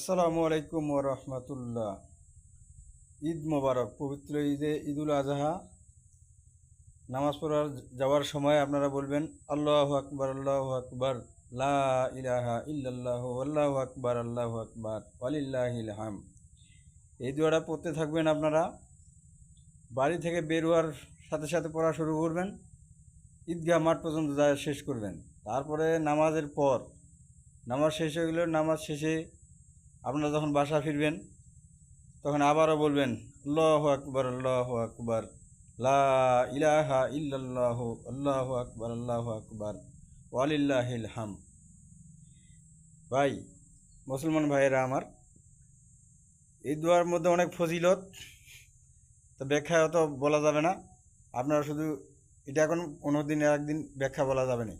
আসসালামু আলাইকুম ওয়া রাহমাতুল্লাহ। ঈদ মোবারক। পবিত্র ঈদুল আজহা নামাজ পড়ার যাওয়ার সময় আপনারা বলবেন আল্লাহু আকবার, আল্লাহু আকবার, লা ইলাহা ইল্লাল্লাহু, আল্লাহু আকবার, আল্লাহু আকবার, ওয়ালিল্লাহিল হামদ। এই দোয়াটা পড়তে থাকবেন। আপনারা বাড়ি থেকে বের হওয়ার সাথে সাথে পড়া শুরু করবেন, ঈদগাহ মাঠ পর্যন্ত যা শেষ করবেন। তারপরে নামাজের পর নামাজ শেষ হয়ে গেলে নামাজ শেষে আপনারা যখন বাসা ফিরবেন তখন আবারও বলবেন আল্লাহু আকবার, আল্লাহু আকবার, লা ইলাহা ইল্লাল্লাহু, আল্লাহু আকবার, আল্লাহু আকবার, ওয়ালিল্লাহিল হামদ। ভাই, মুসলমান ভাইয়েরা আমার, এই দোয়ার মধ্যে অনেক ফজিলত, তো ব্যাখ্যা অত বলা যাবে না। আপনারা শুধু এটা এখন অন্যদিন একদিন ব্যাখ্যা বলা যাবে না।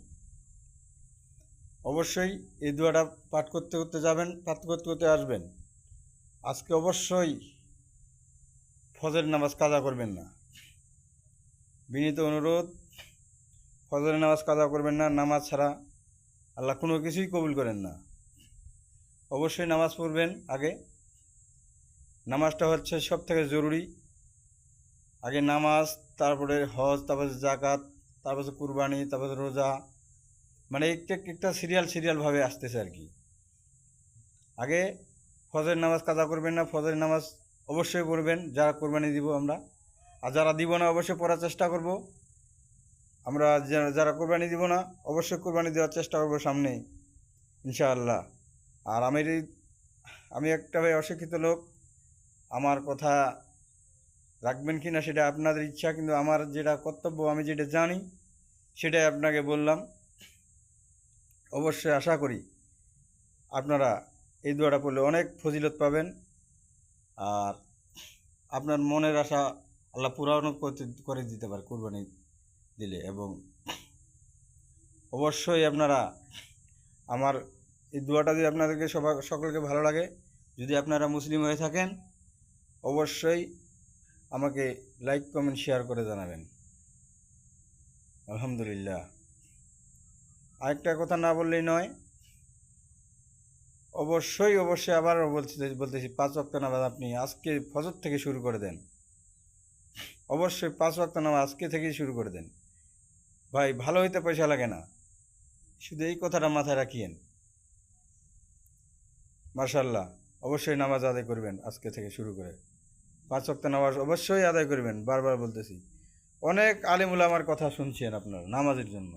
অবশ্যই এই দোয়াটা পাঠ করতে করতে যাবেন, পাঠ করতে করতে আসবেন। আজকে অবশ্যই ফজরের নামাজ কাজা করবেন না, বিনীত অনুরোধ। ফজরের নামাজ কাজা করবেন না। নামাজ ছাড়া আল্লাহ কোনো কিছুই কবুল করেন না। অবশ্যই নামাজ পড়বেন আগে। নামাজটা হচ্ছে সব থেকে জরুরি। আগে নামাজ, তারপরে হজ, তারপরে জাকাত, তারপরে কুরবানি, তারপরে রোজা, মানে একটা সিরিয়ালভাবে আসতেছে আর কি। আগে ফজরের নামাজ কাজা করবেন না। ফজরের নামাজ অবশ্যই পড়বেন যারা কোরবানি দিব আমরা, আর যারা দিব না অবশ্যই পড়ার চেষ্টা করব। আমরা যারা কোরবানি দিব না অবশ্যই কোরবানি দেওয়ার চেষ্টা করব সামনে, ইনশাআল্লাহ। আর আমি একটা ভাই অশিক্ষিত লোক, আমার কথা রাখবেন কি না সেটা আপনাদের ইচ্ছা, কিন্তু আমার যেটা কর্তব্য, আমি যেটা জানি সেটাই আপনাকে বললাম। অবশ্যই আশা করি আপনারা এই দোয়াটা পড়লে অনেক ফজিলত পাবেন, আর আপনার মনের আশা আল্লাহ পূরণ করে দিতে পারে কোরবানি দিলে। এবং অবশ্যই আপনারা আমার এই দোয়াটা যদি আপনাদেরকে সকলকে ভালো লাগে, যদি আপনারা মুসলিম হয়ে থাকেন, অবশ্যই আমাকে লাইক, কমেন্ট, শেয়ার করে জানাবেন। আলহামদুলিল্লাহ। আরেকটা কথা না বললেই নয়, অবশ্যই আবারও বলতেছি 5 ওয়াক্ত নামাজ আপনি আজকে ফজর থেকে শুরু করে দেন। অবশ্যই 5 ওয়াক্ত নামাজ আজকে থেকেই শুরু করে দেন। ভাই, ভালো হইতে পয়সা লাগে না, শুধু এই কথাটা মাথায় রাখিয়েন। মাশাআল্লাহ। অবশ্যই নামাজ আদায় করবেন আজকে থেকে শুরু করে। 5 ওয়াক্ত নামাজ অবশ্যই আদায় করবেন, বারবার বলতেছি। অনেক আলেম উলামার কথা শুনছেন আপনার নামাজের জন্য।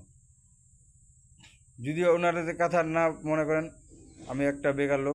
যদিও ওনাদের কথা না মনে করেন, আমি একটা বেকার লোক।